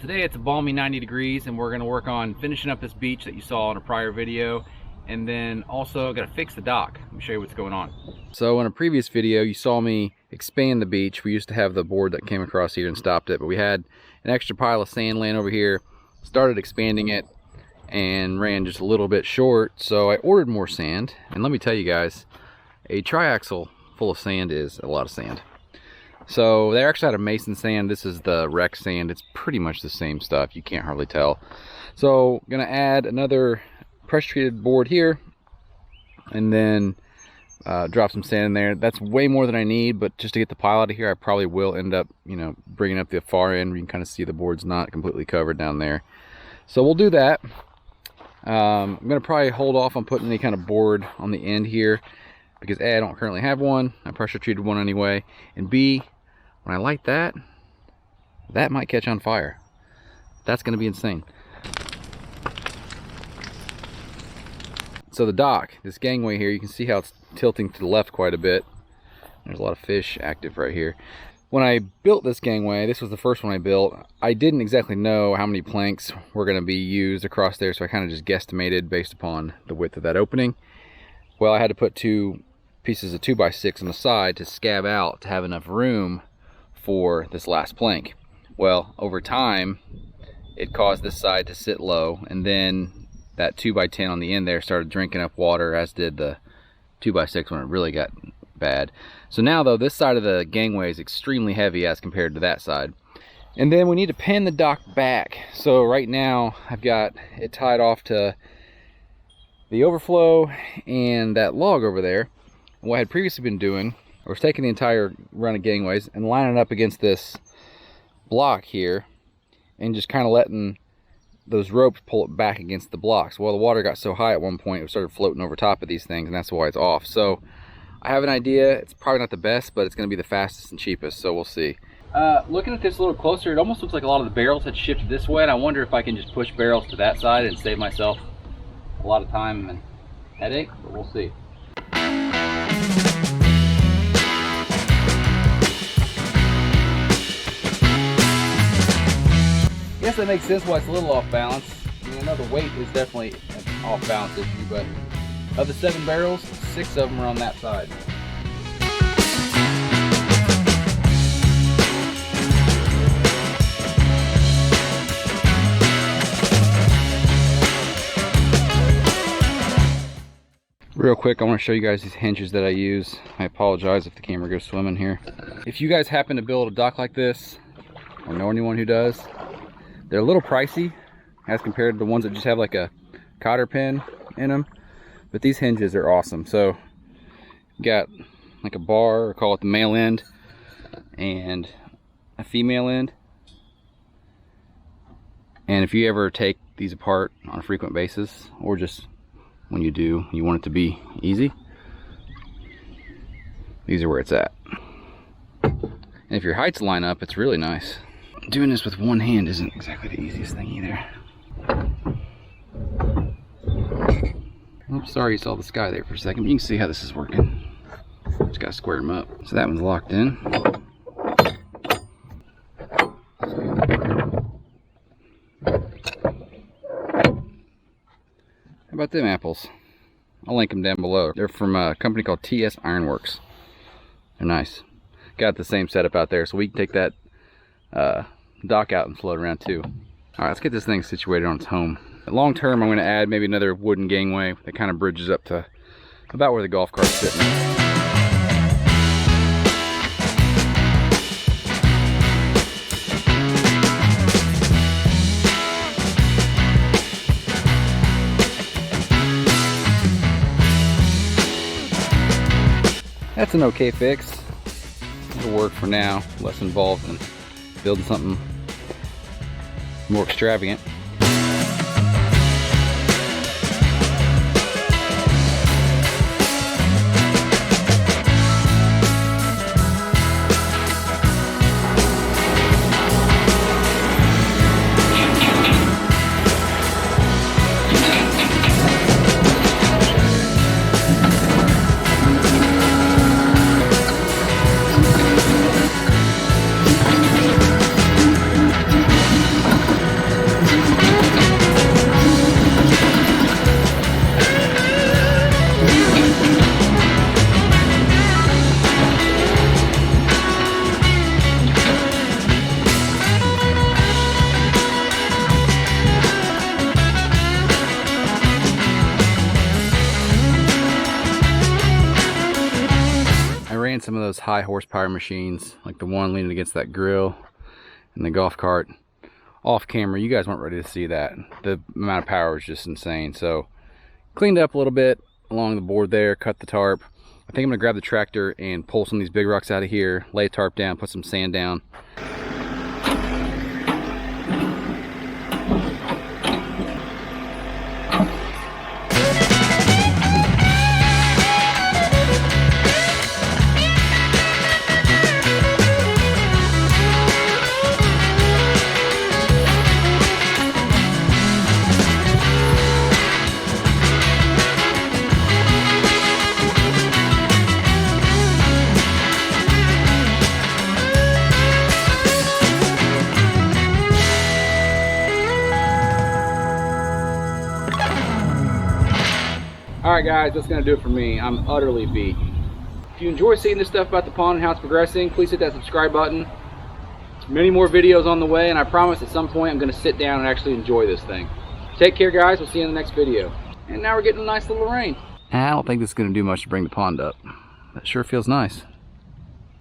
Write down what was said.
Today it's a balmy 90 degrees and we're going to work on finishing up this beach that you saw in a prior video, and then also got to fix the dock. Let me show you what's going on. So in a previous video you saw me expand the beach. We used to have the board that came across here and stopped it, but we had an extra pile of sand laying over here, started expanding it and ran just a little bit short, so I ordered more sand. And let me tell you guys, a triaxle full of sand is a lot of sand. So they're actually out of Mason sand. This is the wreck sand. It's pretty much the same stuff. You can't hardly tell. So I'm gonna add another pressure treated board here and then drop some sand in there. That's way more than I need, but just to get the pile out of here, I probably will end up, you know, bringing up the far end where you can kind of see the board's not completely covered down there. So we'll do that. I'm gonna probably hold off on putting any kind of board on the end here because A, I don't currently have one. I pressure treated one anyway, and B, when I light that, that might catch on fire. That's gonna be insane. So the dock, this gangway here, you can see how it's tilting to the left quite a bit. There's a lot of fish active right here. When I built this gangway, this was the first one I built, I didn't exactly know how many planks were gonna be used across there, so I kind of just guesstimated based upon the width of that opening. Well, I had to put 2 pieces of 2x6 on the side to scab out to have enough room for this last plank. Well, over time it caused this side to sit low, and then that 2x10 on the end there started drinking up water, as did the 2x6 when it really got bad. So now though, this side of the gangway is extremely heavy as compared to that side. And then we need to pin the dock back. So right now I've got it tied off to the overflow and that log over there. And what I had previously been doing, I was taking the entire run of gangways and lining it up against this block here and just kind of letting those ropes pull it back against the blocks. Well, the water got so high at one point it started floating over top of these things, and that's why it's off. So I have an idea. It's probably not the best, but it's going to be the fastest and cheapest, so we'll see. Looking at this a little closer, it almost looks like a lot of the barrels had shifted this way, and I wonder if I can just push barrels to that side and save myself a lot of time and headache, but we'll see. I guess that makes sense why it's a little off balance. I mean, I know the weight is definitely an off balance issue, but of the 7 barrels, 6 of them are on that side. Real quick, I want to show you guys these hinges that I use. I apologize if the camera goes swimming here. If you guys happen to build a dock like this, or know anyone who does, they're a little pricey as compared to the ones that just have like a cotter pin in them, but these hinges are awesome. So you got like a bar, or call it the male end, and a female end. And if you ever take these apart on a frequent basis, or just when you do, you want it to be easy, these are where it's at. And if your heights line up, it's really nice. Doing this with one hand isn't exactly the easiest thing either. Oops, sorry you saw the sky there for a second, but you can see how this is working. Just gotta square them up. So that one's locked in. How about them apples? I'll link them down below. They're from a company called TS Ironworks. They're nice. Got the same setup out there, so we can take that dock out and float around too. Alright, let's get this thing situated on its home. Long term, I'm going to add maybe another wooden gangway that kind of bridges up to about where the golf cart's sitting. That's an okay fix. It'll work for now. Less involved than building something more extravagant. of those high horsepower machines, like the one leaning against that grill and the golf cart. Off camera, you guys weren't ready to see that. The amount of power is just insane. So cleaned up a little bit along the board there, cut the tarp. I think I'm gonna grab the tractor and pull some of these big rocks out of here, lay a tarp down, put some sand down. Alright guys, that's going to do it for me. I'm utterly beat. If you enjoy seeing this stuff about the pond and how it's progressing, please hit that subscribe button. Many more videos on the way, and I promise at some point I'm going to sit down and actually enjoy this thing. Take care guys, we'll see you in the next video. And now we're getting a nice little rain. I don't think this is going to do much to bring the pond up. That sure feels nice.